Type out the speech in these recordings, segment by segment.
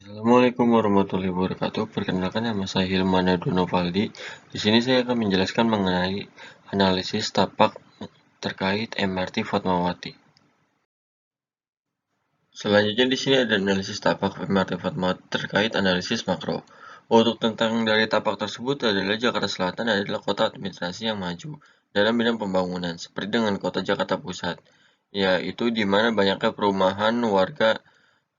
Assalamualaikum warahmatullahi wabarakatuh. Perkenalkan nama saya Hilmana Donovaldi. Di sini saya akan menjelaskan mengenai analisis tapak terkait MRT Fatmawati. Selanjutnya di sini ada analisis tapak MRT Fatmawati terkait analisis makro. Untuk tentang dari tapak tersebut adalah Jakarta Selatan adalah kota administrasi yang maju dalam bidang pembangunan, seperti dengan kota Jakarta Pusat, yaitu di mana banyaknya perumahan warga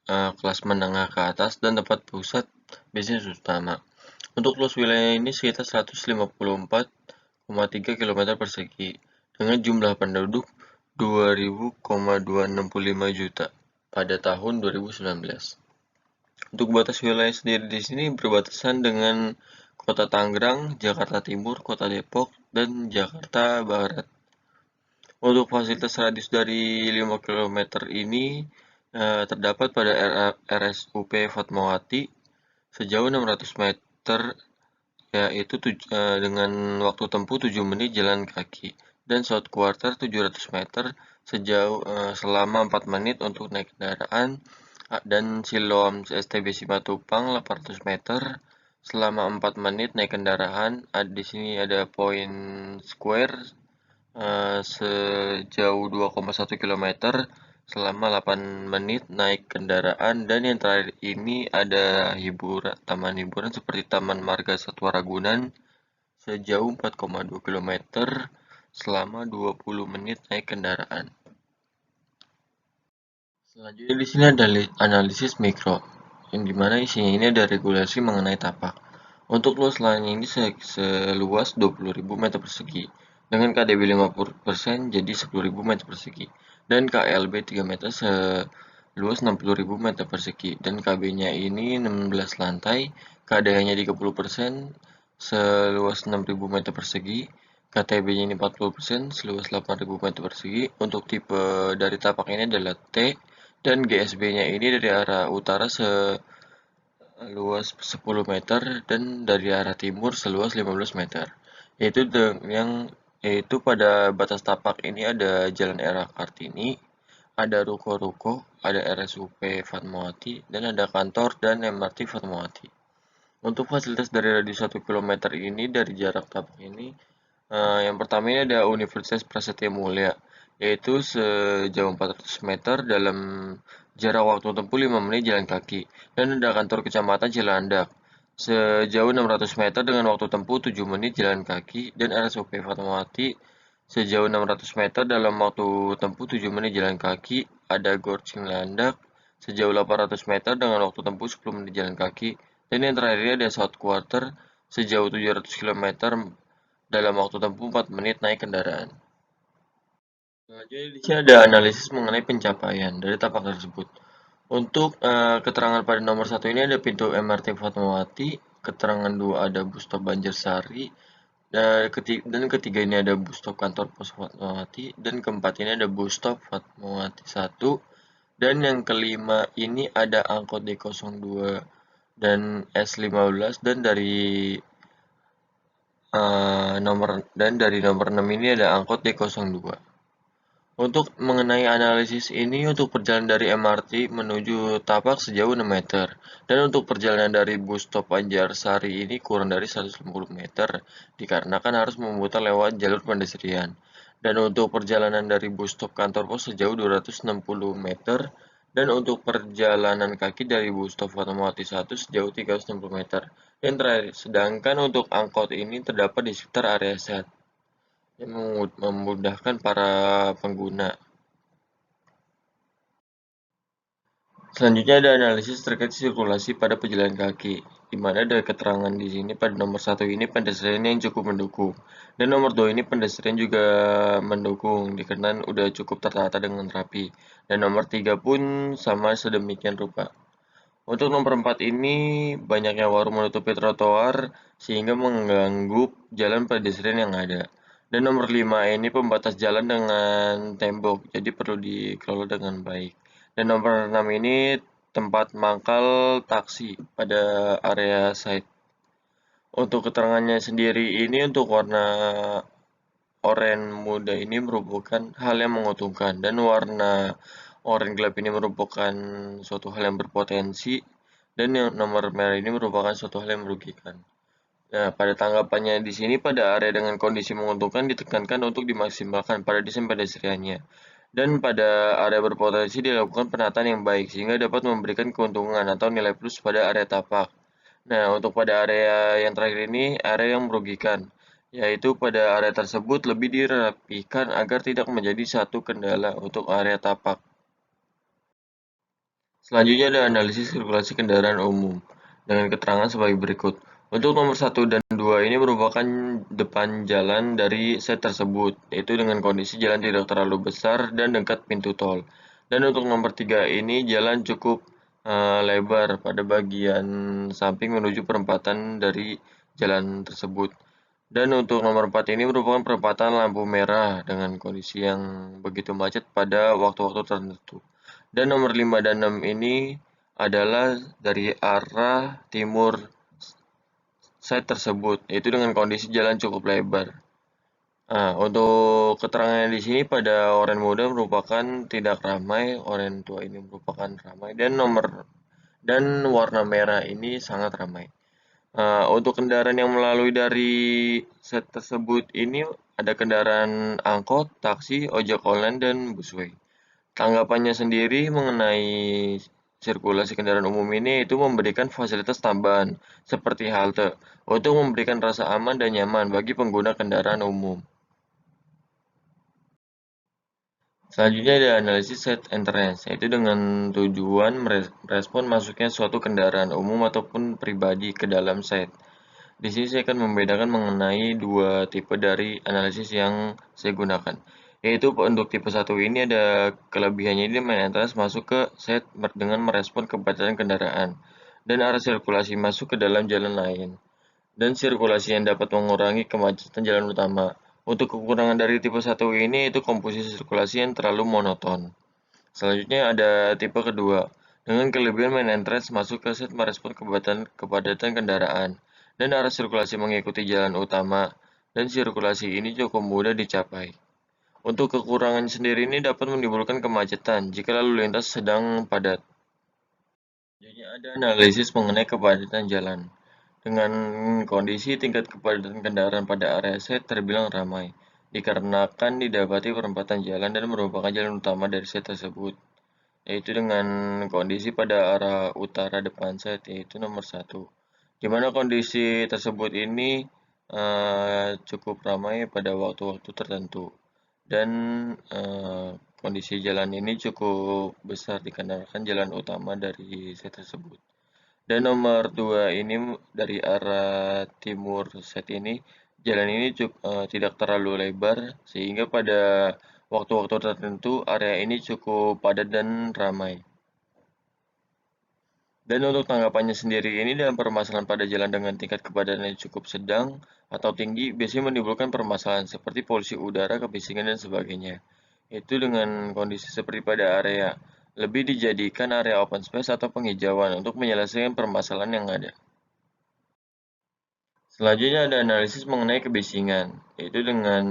kelas menengah ke atas dan tempat pusat bisnis utama. Untuk luas wilayah ini sekitar 154,3 km persegi dengan jumlah penduduk 2000,265 juta pada tahun 2019. Untuk batas wilayah sendiri di sini berbatasan dengan Kota Tangerang, Jakarta Timur, Kota Depok, dan Jakarta Barat. Untuk fasilitas radius dari 5 km ini terdapat pada RSUP Fatmawati sejauh 600 meter, yaitu dengan waktu tempuh 7 menit jalan kaki, dan South Quarter 700 meter selama 4 menit untuk naik kendaraan, dan Siloam STB Simatupang 800 meter selama 4 menit naik kendaraan. Di sini ada Point Square sejauh 2,1 km selama 8 menit naik kendaraan, dan yang terakhir ini ada taman hiburan seperti Taman Marga Satwa Ragunan sejauh 4,2 km selama 20 menit naik kendaraan. Selanjutnya di sini ada analisis mikro, yang dimana isinya ini ada regulasi mengenai tapak. Untuk luas lahan ini seluas 20.000 meter persegi, dengan KDB 50% jadi 10.000 meter persegi, dan KLB 3 meter seluas 60.000 meter persegi, dan KB-nya ini 16 lantai, KDH-nya 30% seluas 6.000 meter persegi, KTB-nya ini 40% seluas 8.000 meter persegi. Untuk tipe dari tapak ini adalah T, dan GSB-nya ini dari arah utara seluas 10 meter dan dari arah timur seluas 15 meter. Yaitu pada batas tapak ini ada Jalan Era Kartini, ada ruko-ruko, ada RSUP Fatmawati, dan ada kantor dan MRT Fatmawati. Untuk fasilitas dari radius 1 km ini dari jarak tapak ini, yang pertama ini ada Universitas Prasetya Mulia, yaitu sejauh 400 meter dalam jarak waktu tempuh 5 menit jalan kaki, dan ada kantor kecamatan Cilandak sejauh 600 meter dengan waktu tempuh 7 menit jalan kaki, dan RSUP Fatmawati sejauh 600 meter dalam waktu tempuh 7 menit jalan kaki. Ada Gor Cilandak sejauh 800 meter dengan waktu tempuh 10 menit jalan kaki, dan yang terakhir ada South Quarter sejauh 700 km dalam waktu tempuh 4 menit naik kendaraan. Selanjutnya di sini ada analisis mengenai pencapaian dari tapak tersebut. Untuk keterangan pada nomor 1 ini ada pintu MRT Fatmawati, keterangan 2 ada bus stop Banjarsari, dan ketiga ini ada bus stop kantor pos Fatmawati, dan keempat ini ada bus stop Fatmawati 1, dan yang kelima ini ada angkot D02 dan S15, dan dari nomor 6 ini ada angkot D02. Untuk mengenai analisis ini, untuk perjalanan dari MRT menuju Tapak sejauh 6 meter, dan untuk perjalanan dari bus stop Banjarsari ini kurang dari 150 meter, dikarenakan harus memutar lewat jalur pedestrian. Dan untuk perjalanan dari bus stop kantor pos sejauh 260 meter, dan untuk perjalanan kaki dari bus stop Fatmawati 1 sejauh 360 meter. Yang terakhir, sedangkan untuk angkot ini terdapat di sekitar area set yang memudahkan para pengguna. Selanjutnya ada analisis terkait sirkulasi pada pejalan kaki, di mana ada keterangan di sini pada nomor 1 ini pedestrian yang cukup mendukung, dan nomor 2 ini pedestrian juga mendukung, dikarenakan udah cukup tertata dengan rapi, dan nomor 3 pun sama sedemikian rupa. Untuk nomor 4 ini banyaknya warung menutupi trotoar sehingga mengganggu jalan pedestrian yang ada. Dan nomor 5 ini pembatas jalan dengan tembok, jadi perlu dikelola dengan baik. Dan nomor 6 ini tempat mangkal taksi pada area site. Untuk keterangannya sendiri ini untuk warna oranye muda ini merupakan hal yang menguntungkan, dan warna oranye gelap ini merupakan suatu hal yang berpotensi, dan yang nomor merah ini merupakan suatu hal yang merugikan. Nah, pada tanggapannya di sini pada area dengan kondisi menguntungkan ditekankan untuk dimaksimalkan pada desain pedestriannya. Dan pada area berpotensi dilakukan penataan yang baik sehingga dapat memberikan keuntungan atau nilai plus pada area tapak. Nah, untuk pada area yang terakhir ini area yang merugikan, yaitu pada area tersebut lebih dirapikan agar tidak menjadi satu kendala untuk area tapak. Selanjutnya ada analisis sirkulasi kendaraan umum dengan keterangan sebagai berikut. Untuk nomor 1 dan 2 ini merupakan depan jalan dari set tersebut, yaitu dengan kondisi jalan tidak terlalu besar dan dekat pintu tol. Dan untuk nomor 3 ini jalan cukup lebar pada bagian samping menuju perempatan dari jalan tersebut. Dan untuk nomor 4 ini merupakan perempatan lampu merah dengan kondisi yang begitu macet pada waktu-waktu tertentu. Dan nomor 5 dan 6 ini adalah dari arah timur site tersebut, yaitu dengan kondisi jalan cukup lebar. Nah, untuk keterangannya di sini pada oranye muda merupakan tidak ramai, oranye tua ini merupakan ramai, dan warna merah ini sangat ramai. Untuk kendaraan yang melalui dari set tersebut ini ada kendaraan angkot, taksi, ojek online, dan busway. Tanggapannya sendiri mengenai sirkulasi kendaraan umum ini itu memberikan fasilitas tambahan seperti halte untuk memberikan rasa aman dan nyaman bagi pengguna kendaraan umum. Selanjutnya ada analisis set entrance, yaitu dengan tujuan merespon masuknya suatu kendaraan umum ataupun pribadi ke dalam set. Di sini saya akan membedakan mengenai dua tipe dari analisis yang saya gunakan. Yaitu untuk tipe 1 ini ada kelebihannya ini main entrance masuk ke set dengan merespon kepadatan kendaraan dan arah sirkulasi masuk ke dalam jalan lain. Dan sirkulasi yang dapat mengurangi kemacetan jalan utama. Untuk kekurangan dari tipe 1 ini itu komposisi sirkulasi yang terlalu monoton. Selanjutnya ada tipe kedua, dengan kelebihan main entrance masuk ke set merespon kepadatan kendaraan, dan arah sirkulasi mengikuti jalan utama, dan sirkulasi ini cukup mudah dicapai. Untuk kekurangan sendiri ini dapat menimbulkan kemacetan jika lalu lintas sedang padat. Selanjutnya ada analisis mengenai kepadatan jalan. Dengan kondisi tingkat kepadatan kendaraan pada area set terbilang ramai, dikarenakan didapati perempatan jalan dan merupakan jalan utama dari set tersebut, yaitu dengan kondisi pada arah utara depan set, yaitu nomor 1. Di mana kondisi tersebut ini cukup ramai pada waktu-waktu tertentu. Dan kondisi jalan ini cukup besar dikarenakan jalan utama dari set tersebut. Dan nomor 2 ini dari arah timur set ini, jalan ini tidak terlalu lebar sehingga pada waktu-waktu tertentu area ini cukup padat dan ramai. Dan untuk tanggapannya sendiri ini dalam permasalahan pada jalan dengan tingkat kepadatan yang cukup sedang atau tinggi biasanya menimbulkan permasalahan seperti polusi udara, kebisingan, dan sebagainya. Itu dengan kondisi seperti pada area lebih dijadikan area open space atau penghijauan untuk menyelesaikan permasalahan yang ada. Selanjutnya ada analisis mengenai kebisingan, yaitu dengan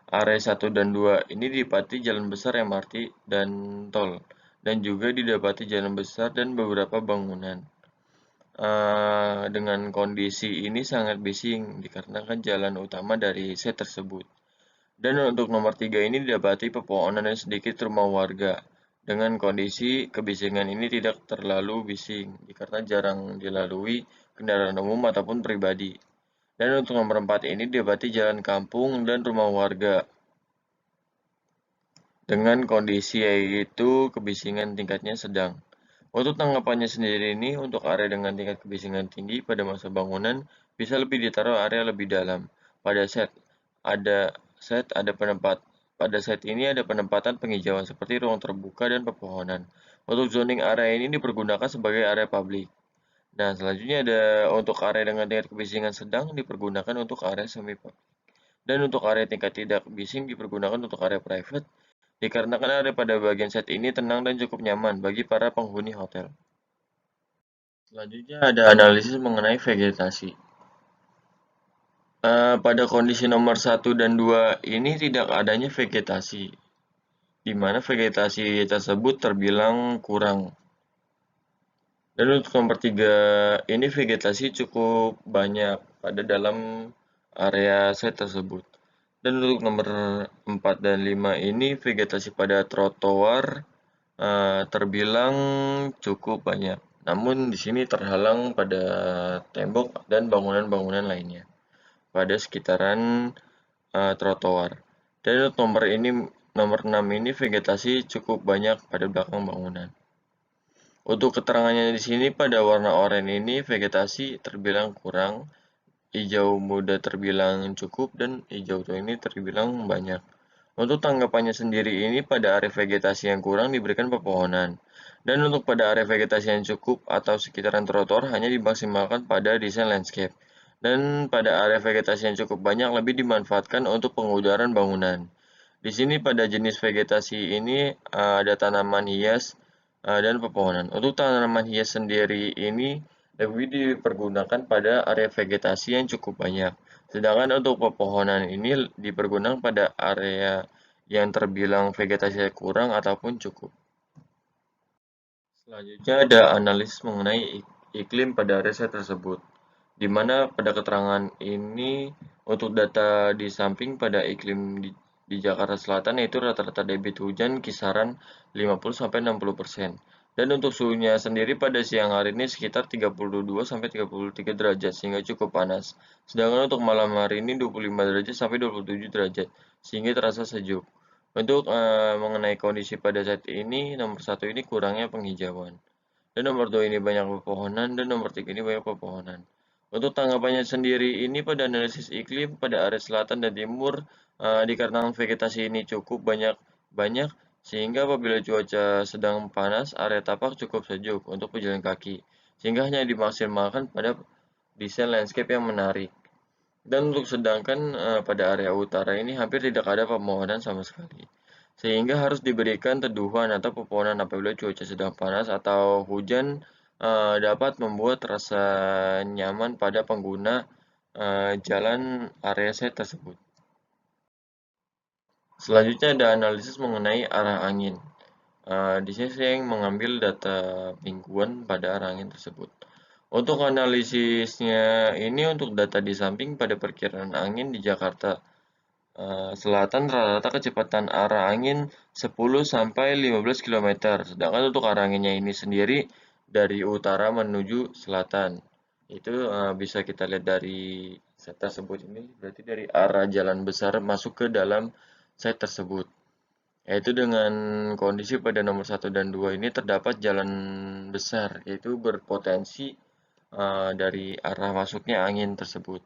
area 1 dan 2 ini didapati jalan besar MRT dan tol, dan juga didapati jalan besar dan beberapa bangunan. Dengan kondisi ini sangat bising dikarenakan jalan utama dari set tersebut. Dan untuk nomor 3 ini didapati pepohonan dan sedikit rumah warga. Dengan kondisi kebisingan ini tidak terlalu bising dikarenakan jarang dilalui kendaraan umum ataupun pribadi. Dan untuk nomor 4 ini didapati jalan kampung dan rumah warga. Dengan kondisi yaitu kebisingan tingkatnya sedang. Untuk tanggapannya sendiri ini, untuk area dengan tingkat kebisingan tinggi pada masa bangunan, bisa lebih ditaruh area lebih dalam. Pada pada set ini ada penempatan penghijauan seperti ruang terbuka dan pepohonan. Untuk zoning area ini dipergunakan sebagai area publik. Nah, selanjutnya ada untuk area dengan tingkat kebisingan sedang dipergunakan untuk area semi publik. Dan untuk area tingkat tidak bising dipergunakan untuk area private, dikarenakan area pada bagian set ini tenang dan cukup nyaman bagi para penghuni hotel. Selanjutnya ada analisis mengenai vegetasi. Pada kondisi nomor 1 dan 2 ini tidak adanya vegetasi, di mana vegetasi tersebut terbilang kurang. Dan untuk nomor 3 ini vegetasi cukup banyak pada dalam area set tersebut. Dan untuk nomor 4 dan 5 ini vegetasi pada trotoar terbilang cukup banyak. Namun di sini terhalang pada tembok dan bangunan-bangunan lainnya pada sekitaran trotoar. Dan untuk nomor 6 ini vegetasi cukup banyak pada belakang bangunan. Untuk keterangannya di sini pada warna oranye ini vegetasi terbilang kurang, hijau muda terbilang cukup, dan hijau tua ini terbilang banyak. Untuk tanggapannya sendiri ini pada area vegetasi yang kurang diberikan pepohonan. Dan untuk pada area vegetasi yang cukup atau sekitaran trotoar hanya dimaksimalkan pada desain landscape. Dan pada area vegetasi yang cukup banyak lebih dimanfaatkan untuk pengudaran bangunan. Di sini pada jenis vegetasi ini ada tanaman hias dan pepohonan. Untuk tanaman hias sendiri ini lebih dipergunakan pada area vegetasi yang cukup banyak. Sedangkan untuk pepohonan ini dipergunakan pada area yang terbilang vegetasi kurang ataupun cukup. Selanjutnya ada analisis mengenai iklim pada area tersebut, di mana pada keterangan ini untuk data di samping pada iklim di Jakarta Selatan yaitu rata-rata debit hujan kisaran 50-60%. Dan untuk suhunya sendiri pada siang hari ini sekitar 32-33 derajat sehingga cukup panas. Sedangkan untuk malam hari ini 25 derajat sampai 27 derajat sehingga terasa sejuk. Untuk mengenai kondisi pada saat ini, nomor 1 ini kurangnya penghijauan. Dan nomor 2 ini banyak pepohonan, dan nomor 3 ini banyak pepohonan. Untuk tanggapannya sendiri ini pada analisis iklim pada area selatan dan timur dikarenakan vegetasi ini cukup banyak sehingga apabila cuaca sedang panas, area tapak cukup sejuk untuk pejalan kaki. Sehingga hanya dimaksimalkan pada desain landscape yang menarik. Dan untuk sedangkan pada area utara ini hampir tidak ada pepohonan sama sekali. Sehingga harus diberikan teduhan atau pepohonan apabila cuaca sedang panas atau hujan dapat membuat rasa nyaman pada pengguna jalan area set tersebut. Selanjutnya ada analisis mengenai arah angin. Di sini saya mengambil data mingguan pada arah angin tersebut. Untuk analisisnya ini untuk data di samping pada perkiraan angin di Jakarta Selatan rata-rata kecepatan arah angin 10 sampai 15 km, sedangkan untuk arah anginnya ini sendiri dari utara menuju selatan. Itu bisa kita lihat dari set tersebut ini, berarti dari arah jalan besar masuk ke dalam set tersebut. Yaitu dengan kondisi pada nomor 1 dan 2 ini terdapat jalan besar, yaitu berpotensi dari arah masuknya angin tersebut.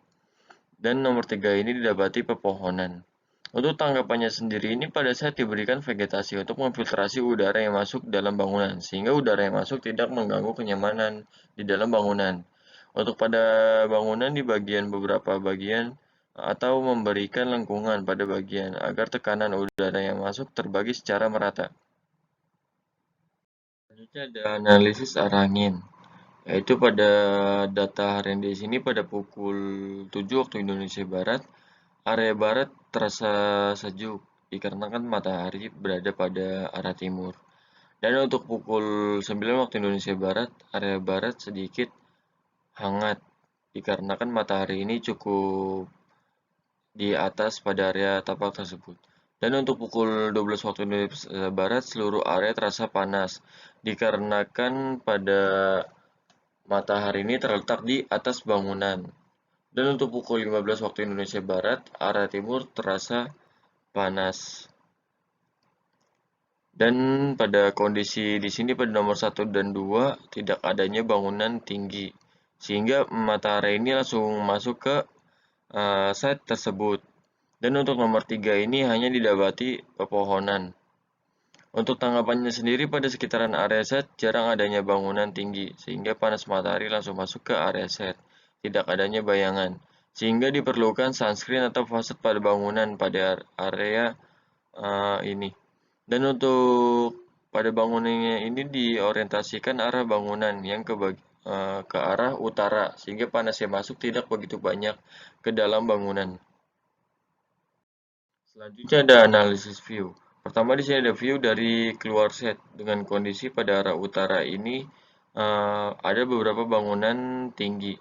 Dan nomor 3 ini didapati pepohonan. Untuk tanggapannya sendiri ini pada saat diberikan vegetasi untuk memfiltrasi udara yang masuk dalam bangunan, sehingga udara yang masuk tidak mengganggu kenyamanan di dalam bangunan. Untuk pada bangunan di bagian beberapa bagian atau memberikan lengkungan pada bagian agar tekanan udara yang masuk terbagi secara merata. Selanjutnya ada analisis arah angin, yaitu pada data harian di sini pada pukul 7 waktu Indonesia Barat, area barat terasa sejuk dikarenakan matahari berada pada arah timur. Dan untuk pukul 9 waktu Indonesia Barat, area barat sedikit hangat dikarenakan matahari ini cukup di atas pada area tapak tersebut. Dan untuk pukul 12 waktu Indonesia Barat, seluruh area terasa panas dikarenakan pada matahari ini terletak di atas bangunan. Dan untuk pukul 15 waktu Indonesia Barat, arah timur terasa panas. Dan pada kondisi di sini pada nomor 1 dan 2 tidak adanya bangunan tinggi. Sehingga matahari ini langsung masuk ke set tersebut. Dan untuk nomor 3 ini hanya didapati pepohonan. Untuk tanggapannya sendiri pada sekitaran area set jarang adanya bangunan tinggi sehingga panas matahari langsung masuk ke area set. Tidak adanya bayangan. Sehingga diperlukan sunscreen atau fasad pada bangunan pada area ini. Dan untuk pada bangunannya ini diorientasikan arah bangunan yang ke arah utara sehingga panas yang masuk tidak begitu banyak ke dalam bangunan. Selanjutnya ada analisis view. Pertama di sini ada view dari keluar set dengan kondisi pada arah utara ini ada beberapa bangunan tinggi.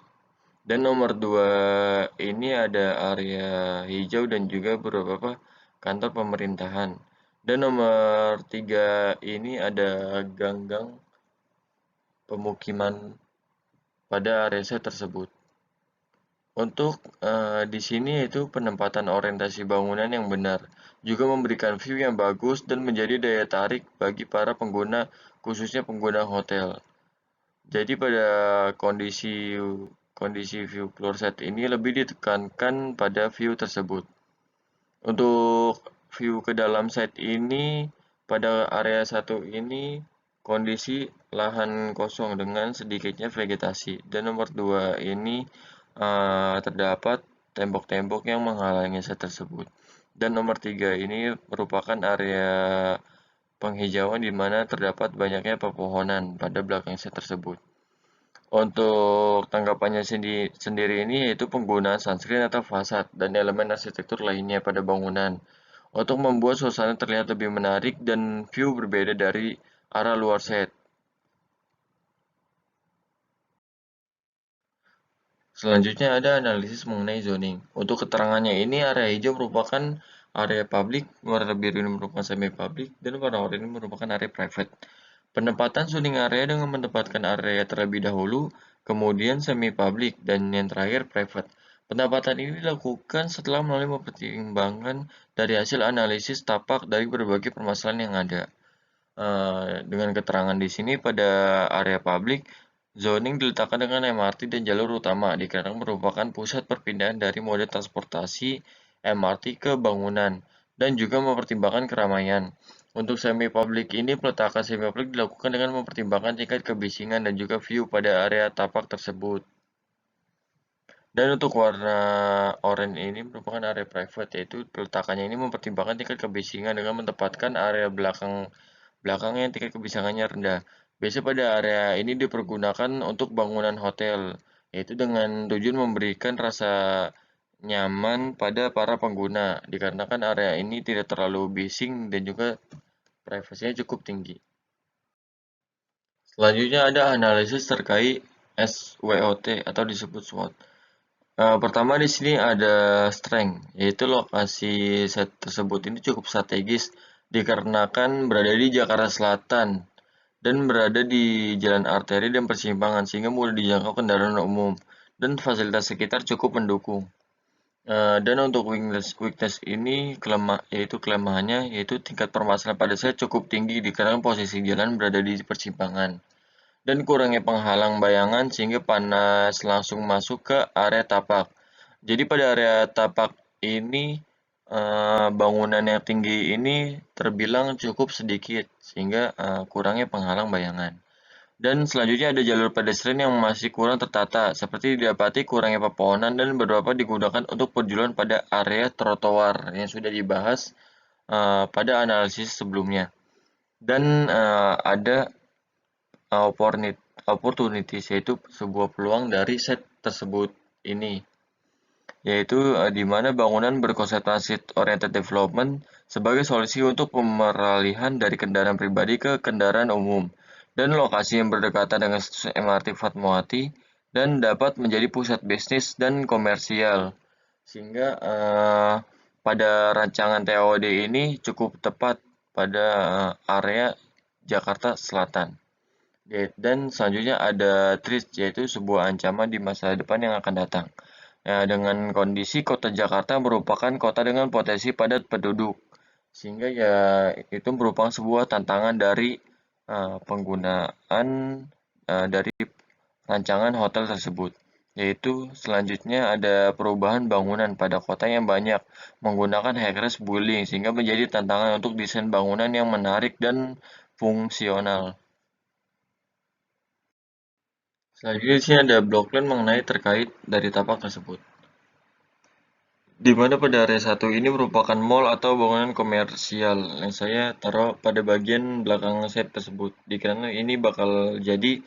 Dan nomor 2 ini ada area hijau dan juga beberapa kantor pemerintahan. Dan nomor 3 ini ada gang-gang pemukiman pada area set tersebut. Untuk di sini itu penempatan orientasi bangunan yang benar, juga memberikan view yang bagus dan menjadi daya tarik bagi para pengguna, khususnya pengguna hotel. Jadi pada kondisi kondisi view floor set ini lebih ditekankan pada view tersebut. Untuk view ke dalam set ini, pada area 1 ini kondisi lahan kosong dengan sedikitnya vegetasi. Dan nomor 2 ini terdapat tembok-tembok yang menghalangi set tersebut. Dan nomor 3 ini merupakan area penghijauan di mana terdapat banyaknya pepohonan pada belakang set tersebut. Untuk tanggapannya sendiri ini yaitu penggunaan sunscreen atau fasad dan elemen arsitektur lainnya pada bangunan untuk membuat suasana terlihat lebih menarik dan view berbeda dari arah luar set. Selanjutnya ada analisis mengenai zoning. Untuk keterangannya ini area hijau merupakan area publik, warna biru ini merupakan semi publik, dan warna oranye ini merupakan area private. Penempatan zoning area dengan menempatkan area terlebih dahulu, kemudian semi publik, dan yang terakhir private. Penempatan ini dilakukan setelah melalui pertimbangan dari hasil analisis tapak dari berbagai permasalahan yang ada. Dengan keterangan di sini pada area publik, zoning diletakkan dengan MRT dan jalur utama dikarenakan merupakan pusat perpindahan dari moda transportasi MRT ke bangunan dan juga mempertimbangkan keramaian. Untuk semi publik ini, peletakan semi publik dilakukan dengan mempertimbangkan tingkat kebisingan dan juga view pada area tapak tersebut. Dan untuk warna oranye ini merupakan area private, yaitu peletakannya ini mempertimbangkan tingkat kebisingan dengan menempatkan area belakangnya yang tingkat kebisingannya rendah. Biasanya pada area ini dipergunakan untuk bangunan hotel, yaitu dengan tujuan memberikan rasa nyaman pada para pengguna, dikarenakan area ini tidak terlalu bising dan juga privasinya cukup tinggi. Selanjutnya ada analisis terkait SWOT atau disebut SWOT. Pertama di sini ada strength, yaitu lokasi set tersebut ini cukup strategis dikarenakan berada di Jakarta Selatan dan berada di jalan arteri dan persimpangan sehingga mudah dijangkau kendaraan umum dan fasilitas sekitar cukup mendukung. Dan untuk weakness ini yaitu kelemahannya yaitu tingkat permasalahan pada saya cukup tinggi dikarenakan posisi jalan berada di persimpangan dan kurangnya penghalang bayangan sehingga panas langsung masuk ke area tapak. Jadi pada area tapak ini bangunan yang tinggi ini terbilang cukup sedikit sehingga kurangnya penghalang bayangan. Dan selanjutnya ada jalur pedestrian yang masih kurang tertata, seperti didapati kurangnya pepohonan dan beberapa digunakan untuk penjualan pada area trotoar yang sudah dibahas pada analisis sebelumnya. Dan ada opportunities, yaitu sebuah peluang dari set tersebut ini, yaitu di mana bangunan berkonsentrasi oriented development sebagai solusi untuk pemeralihan dari kendaraan pribadi ke kendaraan umum dan lokasi yang berdekatan dengan stasiun MRT Fatmawati dan dapat menjadi pusat bisnis dan komersial sehingga pada rancangan TOD ini cukup tepat pada area Jakarta Selatan. Dan selanjutnya ada threat, yaitu sebuah ancaman di masa depan yang akan datang. Dengan kondisi kota Jakarta merupakan kota dengan potensi padat penduduk, sehingga ya itu merupakan sebuah tantangan dari penggunaan dari rancangan hotel tersebut. Yaitu selanjutnya ada perubahan bangunan pada kota yang banyak menggunakan high-rise building sehingga menjadi tantangan untuk desain bangunan yang menarik dan fungsional. Selanjutnya di sini ada blockchain mengenai terkait dari tapak tersebut. Di mana pada area 1 ini merupakan mall atau bangunan komersial yang saya taruh pada bagian belakang set tersebut. Dikarenakan ini bakal jadi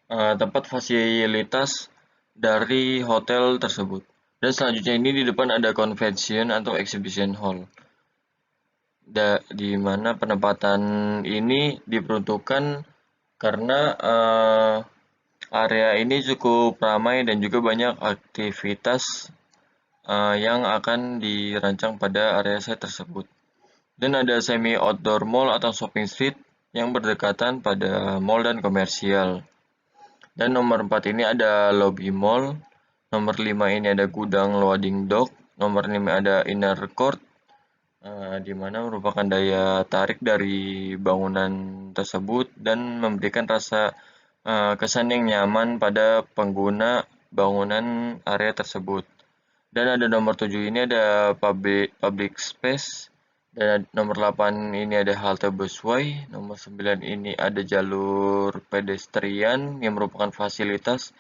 tempat fasilitas dari hotel tersebut. Dan selanjutnya ini di depan ada convention atau exhibition hall. Di mana penempatan ini diperuntukkan karena area ini cukup ramai dan juga banyak aktivitas yang akan dirancang pada area saya tersebut. Dan ada semi outdoor mall atau shopping street yang berdekatan pada mall dan komersial. Dan nomor 4 ini ada lobby mall, nomor 5 ini ada gudang loading dock, nomor 5 ada inner court, di mana merupakan daya tarik dari bangunan tersebut dan memberikan rasa kesan yang nyaman pada pengguna bangunan area tersebut. Dan ada nomor 7 ini ada public space, dan nomor 8 ini ada halte busway, nomor 9 ini ada jalur pedestrian yang merupakan fasilitas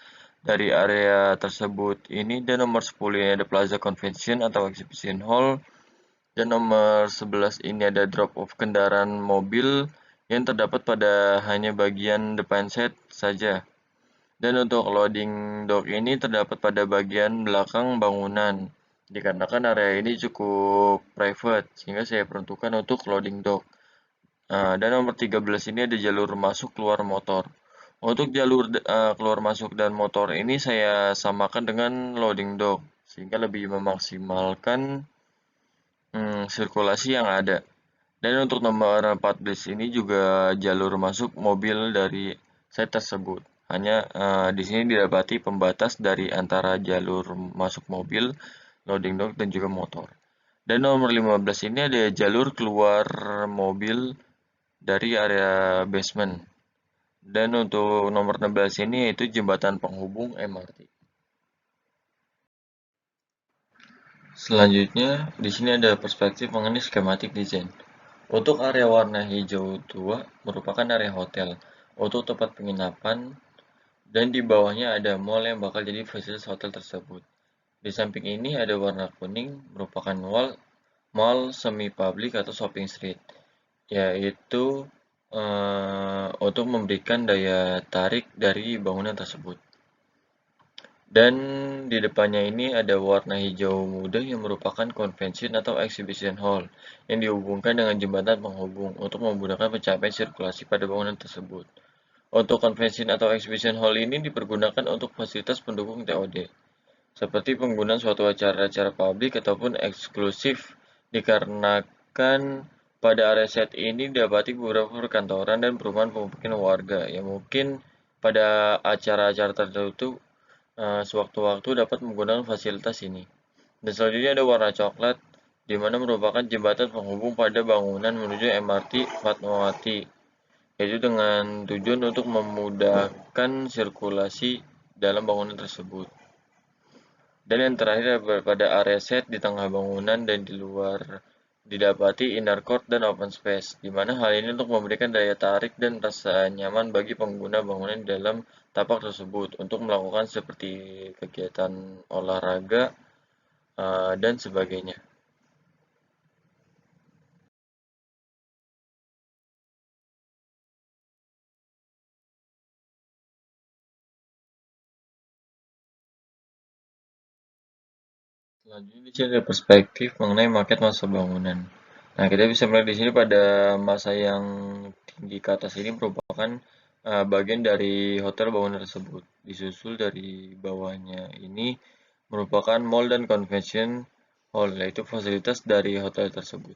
dari area tersebut ini, dan nomor 10 ini ada plaza convention atau exhibition hall, dan nomor 11 ini ada drop off kendaraan mobil yang terdapat pada hanya bagian depan set saja. Dan untuk loading dock ini terdapat pada bagian belakang bangunan. Dikarenakan area ini cukup private, sehingga saya peruntukkan untuk loading dock. Dan nomor 13 ini ada jalur masuk keluar motor. Untuk jalur keluar masuk dan motor ini saya samakan dengan loading dock, sehingga lebih memaksimalkan sirkulasi yang ada. Dan untuk nomor 14 ini juga jalur masuk mobil dari set tersebut. Hanya di sini didapati pembatas dari antara jalur masuk mobil, loading dock, dan juga motor. Dan nomor 15 ini ada jalur keluar mobil dari area basement. Dan untuk nomor 16 ini yaitu jembatan penghubung MRT. Selanjutnya, di sini ada perspektif mengenai skematik desain. Untuk area warna hijau tua merupakan area hotel untuk tempat penginapan, dan di bawahnya ada mall yang bakal jadi fasilitas hotel tersebut. Di samping ini ada warna kuning merupakan mall semi public atau shopping street, yaitu untuk memberikan daya tarik dari bangunan tersebut. Dan di depannya ini ada warna hijau muda yang merupakan convention atau exhibition hall yang dihubungkan dengan jembatan penghubung untuk memudahkan pencapaian sirkulasi pada bangunan tersebut. Untuk convention atau exhibition hall ini dipergunakan untuk fasilitas pendukung TOD, seperti penggunaan suatu acara-acara publik ataupun eksklusif, dikarenakan pada area set ini didapati beberapa perkantoran dan perumahan pemukiman warga yang mungkin pada acara-acara tertentu sewaktu-waktu dapat menggunakan fasilitas ini. Dan selanjutnya ada warna coklat, di mana merupakan jembatan penghubung pada bangunan menuju MRT Fatmawati, yaitu dengan tujuan untuk memudahkan sirkulasi dalam bangunan tersebut. Dan yang terakhir pada area set di tengah bangunan dan di luar didapati inner court dan open space, di mana hal ini untuk memberikan daya tarik dan rasa nyaman bagi pengguna bangunan dalam tapak tersebut untuk melakukan seperti kegiatan olahraga dan sebagainya. Selanjutnya di sini ada perspektif mengenai market masa bangunan. Nah, kita bisa melihat di sini pada masa yang tinggi ke atas ini merupakan bagian dari hotel bangunan tersebut. Disusul dari bawahnya ini merupakan mall dan convention hall, yaitu fasilitas dari hotel tersebut.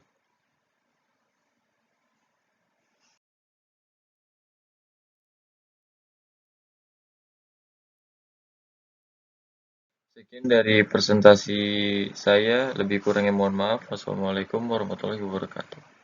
Sekian dari presentasi saya, lebih kurangnya mohon maaf. Wassalamualaikum warahmatullahi wabarakatuh.